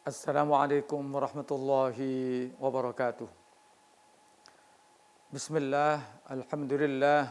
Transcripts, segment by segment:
Assalamualaikum warahmatullahi wabarakatuh. Bismillah, alhamdulillah,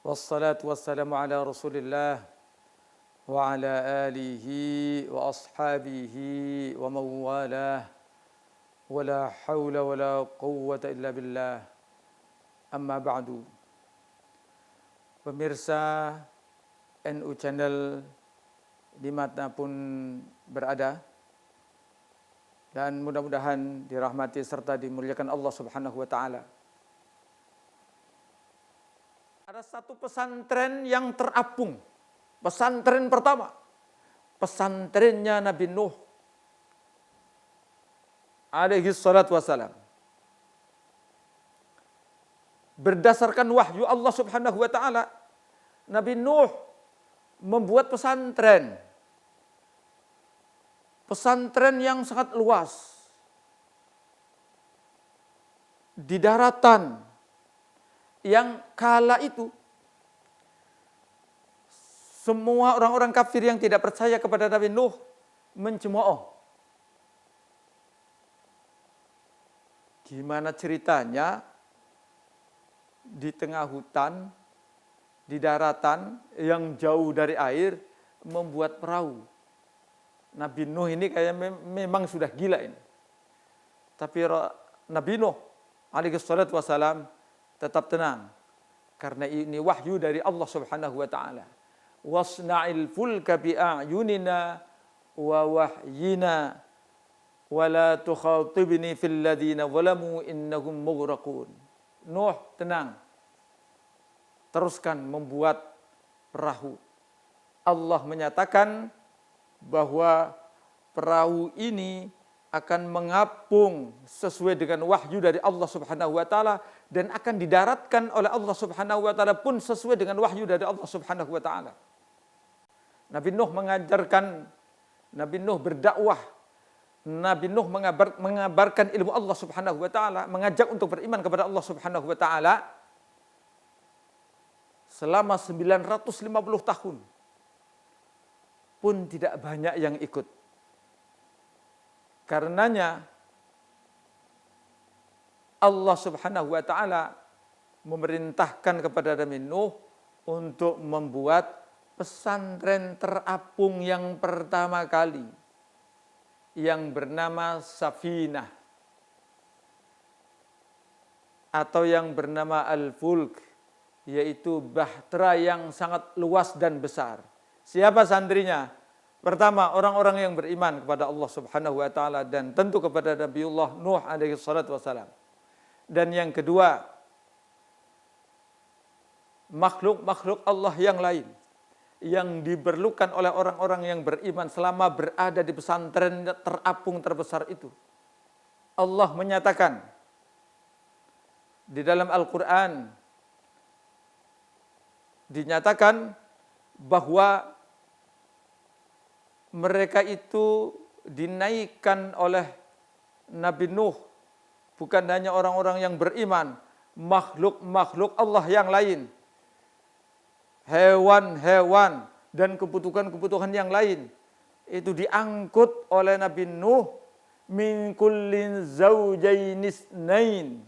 wassalatu wassalamu ala rasulillah wa ala alihi wa ashabihi wa mawalah wa la hawla wa la quwwata illa billah. Amma ba'du. Pemirsa NU Channel dimanapun berada, dan mudah-mudahan dirahmati serta dimuliakan Allah Subhanahu wa taala. Ada satu pesantren yang terapung. Pesantren pertama, pesantrennya Nabi Nuh alaihi salatu wassalam. Berdasarkan wahyu Allah Subhanahu wa taala, Nabi Nuh membuat pesantren. Pesantren yang sangat luas di daratan yang kala itu semua orang-orang kafir yang tidak percaya kepada Nabi Nuh mencemooh. Gimana ceritanya di tengah hutan, di daratan yang jauh dari air, membuat perahu. Nabi Nuh ini kayaknya memang sudah gila ini. Tapi Nabi Nuh alaihi salatu wassalam tetap tenang. Karena ini wahyu dari Allah Subhanahu wa taala. Wasna'il fulka bi'ayunina wa wahyina wa la tukhatibni fil ladina zalamu innahum mughraqun. Nuh, tenang. Teruskan membuat perahu. Allah menyatakan bahwa perahu ini akan mengapung sesuai dengan wahyu dari Allah Subhanahu wa taala dan akan didaratkan oleh Allah Subhanahu wa taala pun sesuai dengan wahyu dari Allah Subhanahu wa taala. Nabi Nuh mengajarkan, Nabi Nuh berdakwah, Nabi Nuh mengabarkan ilmu Allah Subhanahu wa taala, mengajak untuk beriman kepada Allah Subhanahu wa taala selama 950 tahun. Pun tidak banyak yang ikut. Karenanya Allah Subhanahu wa taala memerintahkan kepada Nabi Nuh untuk membuat pesantren terapung yang pertama kali yang bernama Safinah atau yang bernama Al-Fulk, yaitu bahtera yang sangat luas dan besar. Siapa santrinya? Pertama, orang-orang yang beriman kepada Allah Subhanahu wa taala dan tentu kepada Nabiullah Nuh alaihi salatu wassalam. Dan yang kedua, makhluk-makhluk Allah yang lain yang diperlukan oleh orang-orang yang beriman selama berada di pesantren terapung terbesar itu. Allah menyatakan di dalam Al-Qur'an, dinyatakan bahwa mereka itu dinaikkan oleh Nabi Nuh, bukan hanya orang-orang yang beriman, makhluk-makhluk Allah yang lain, hewan-hewan dan kebutuhan-kebutuhan yang lain, itu diangkut oleh Nabi Nuh min kullin zaujainis nain.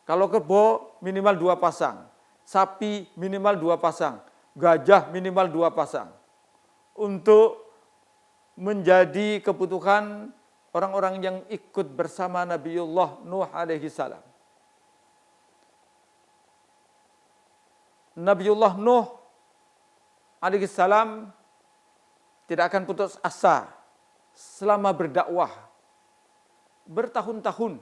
Kalau kebo minimal 2 pasang, sapi minimal 2 pasang, gajah minimal 2 pasang, untuk menjadi kebutuhan orang-orang yang ikut bersama Nabiullah Nuh alaihi salam. Nabiullah Nuh alaihi salam tidak akan putus asa selama berdakwah bertahun-tahun.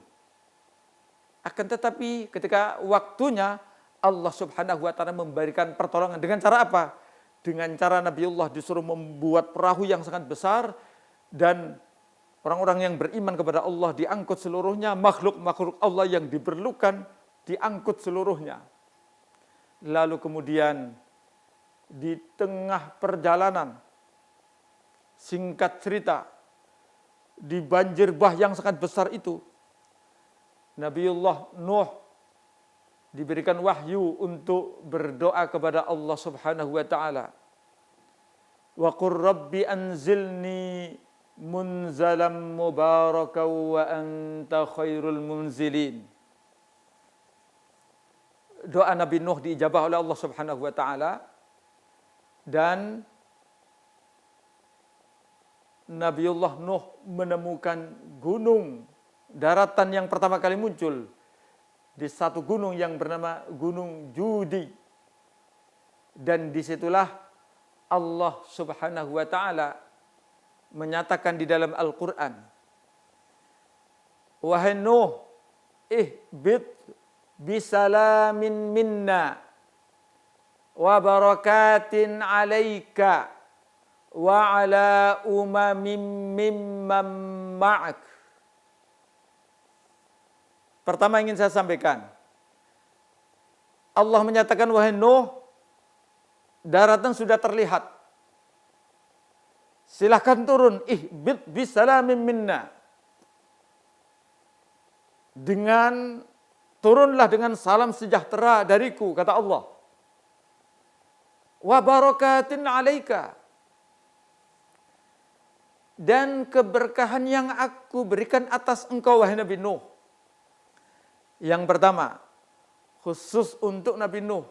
Akan tetapi ketika waktunya, Allah Subhanahu wa taala memberikan pertolongan. Dengan cara apa? Dengan cara Nabiullah disuruh membuat perahu yang sangat besar, dan orang-orang yang beriman kepada Allah diangkut seluruhnya, makhluk-makhluk Allah yang diperlukan diangkut seluruhnya. Lalu kemudian di tengah perjalanan, singkat cerita, di banjir bah yang sangat besar itu, Nabiullah Nuh diberikan wahyu untuk berdoa kepada Allah Subhanahu wa taala. Wa qur rabbi anzilni munzalam mubarakan wa anta khairul munzilin. Doa Nabi Nuh diijabah oleh Allah Subhanahu wa taala, dan Nabiullah Nuh menemukan gunung, daratan yang pertama kali muncul di satu gunung yang bernama Gunung Judi. Dan disitulah Allah Subhanahu wa taala menyatakan di dalam Al-Quran, wahai Nuh, ihbit bisalamin minna wa barakatin alaika wa ala umamim mimman ma'ak. Pertama ingin saya sampaikan, Allah menyatakan, wahai Nuh, daratan sudah terlihat, silahkan turun, ihbit bisalamin minna, turunlah dengan salam sejahtera dariku, kata Allah. Wa barakatin alaika, dan keberkahan yang aku berikan atas engkau, wahai Nabi Nuh. Yang pertama, khusus untuk Nabi Nuh,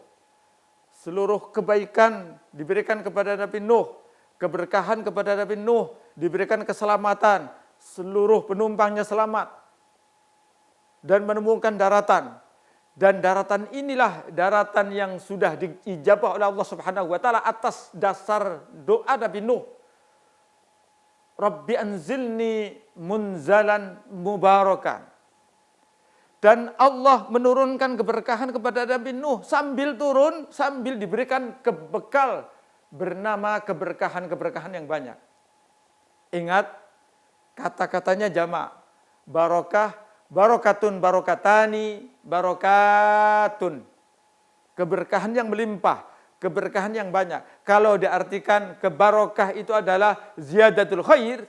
seluruh kebaikan diberikan kepada Nabi Nuh, keberkahan kepada Nabi Nuh, diberikan keselamatan, seluruh penumpangnya selamat dan menemukan daratan. Dan daratan inilah daratan yang sudah diijabah oleh Allah Subhanahu wa taala atas dasar doa Nabi Nuh. Rabbi anzilni munzalan mubarakan. Dan Allah menurunkan keberkahan kepada Nabi Nuh sambil turun, sambil diberikan bekal bernama keberkahan-keberkahan yang banyak. Ingat, kata-katanya jamak. Barokah, barokatun, barokatani, barokatun. Keberkahan yang melimpah, keberkahan yang banyak. Kalau diartikan kebarokah itu adalah ziyadatul khair,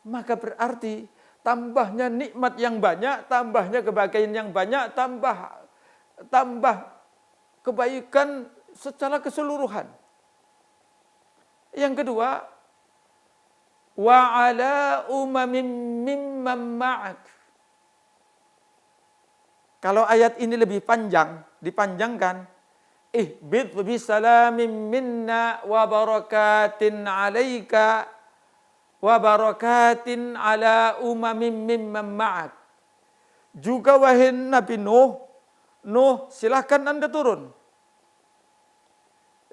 maka berarti tambahnya nikmat yang banyak, tambahnya kebahagiaan yang banyak, tambah kebaikan secara keseluruhan. Yang kedua, wa ala umamin mimman ma'ak. Kalau ayat ini lebih panjang, dipanjangkan, ihbit bisalamin minna wa barakatin alaika wa barakatin ala umamin mimman ma'ak. Juga wahai Nabi Nuh, silahkan Anda turun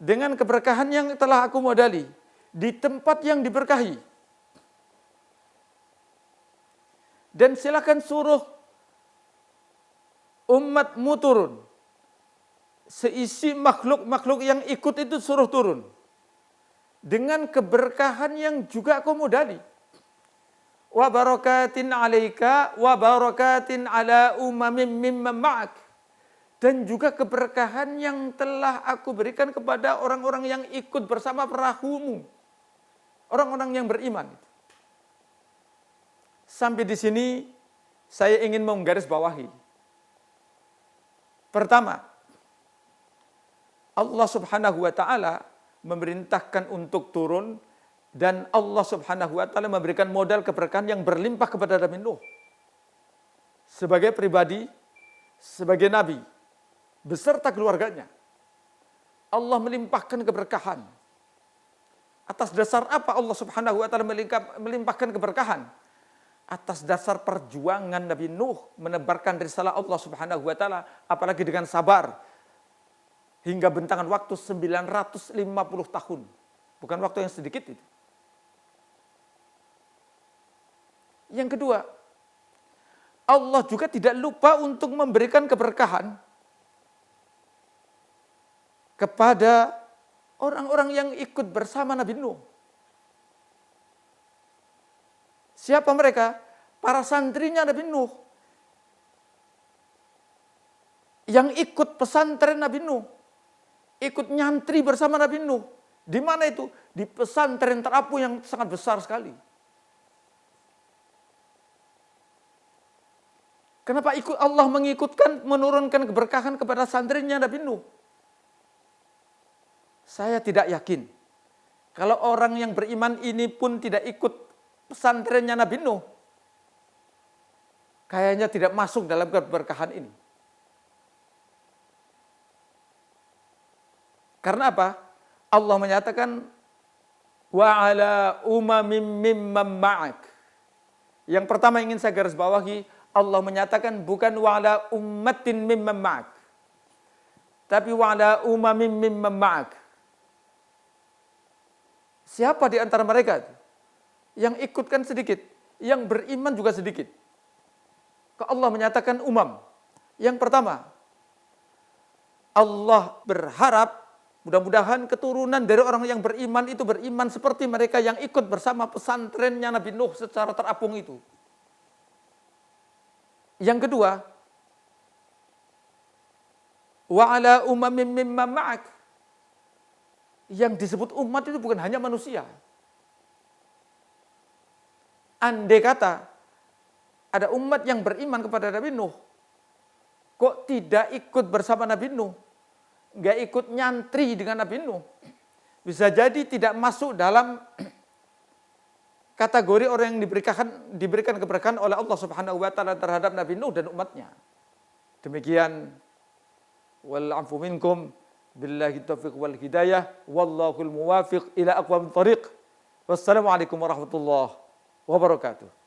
dengan keberkahan yang telah aku modali di tempat yang diberkahi. Dan silakan suruh umatmu turun. Seisi makhluk-makhluk yang ikut itu suruh turun. Dengan keberkahan yang juga aku modali. Wa barakatin alaika wa barakatin ala umamin mimman ma'ak. Dan juga keberkahan yang telah aku berikan kepada orang-orang yang ikut bersama perahumu. Orang-orang yang beriman. Sampai di sini saya ingin menggarisbawahi. Pertama, Allah Subhanahu wa taala memerintahkan untuk turun, dan Allah Subhanahu wa taala memberikan modal keberkahan yang berlimpah kepada Nabi Nuh. Sebagai pribadi, sebagai nabi, beserta keluarganya, Allah melimpahkan keberkahan. Atas dasar apa Allah Subhanahu wa taala melimpahkan keberkahan? Atas dasar perjuangan Nabi Nuh menebarkan risalah Allah Subhanahu wa taala, apalagi dengan sabar hingga bentangan waktu 950 tahun. Bukan waktu yang sedikit itu. Yang kedua, Allah juga tidak lupa untuk memberikan keberkahan kepada orang-orang yang ikut bersama Nabi Nuh. Siapa mereka? Para santrinya Nabi Nuh. Yang ikut pesantren Nabi Nuh. Ikut nyantri bersama Nabi Nuh. Di mana itu? Di pesantren terapung yang sangat besar sekali. Kenapa Allah menurunkan keberkahan kepada santrinya Nabi Nuh? Saya tidak yakin. Kalau orang yang beriman ini pun tidak ikut pesantrennya Nabi Nuh kayaknya tidak masuk dalam keberkahan ini. Karena apa? Allah menyatakan wa ala umamin mimman ma'ak. Yang pertama ingin saya garis bawahi, Allah menyatakan bukan wa ala ummatin mimman ma'ak, tapi wa ala umamin mimman ma'ak. Siapa di antara mereka itu? Yang ikutkan sedikit, yang beriman juga sedikit. Allah menyatakan umam. Yang pertama, Allah berharap mudah-mudahan keturunan dari orang yang beriman itu beriman seperti mereka yang ikut bersama pesantrennya Nabi Nuh secara terapung itu. Yang kedua, wa ala umamin mimman ma'ak. Yang disebut umat itu bukan hanya manusia. Andai kata ada umat yang beriman kepada Nabi Nuh, kok tidak ikut bersama Nabi Nuh? Nggak ikut nyantri dengan Nabi Nuh, bisa jadi tidak masuk dalam kategori orang yang diberikan keberkahan oleh Allah Subhanahu wa taala terhadap Nabi Nuh dan umatnya. Demikian, wal afu minkum billahi taufiq wal hidayah wallahul muwafiq ila aqwamit thariq. Wassalamualaikum warahmatullahi wabarakatuh.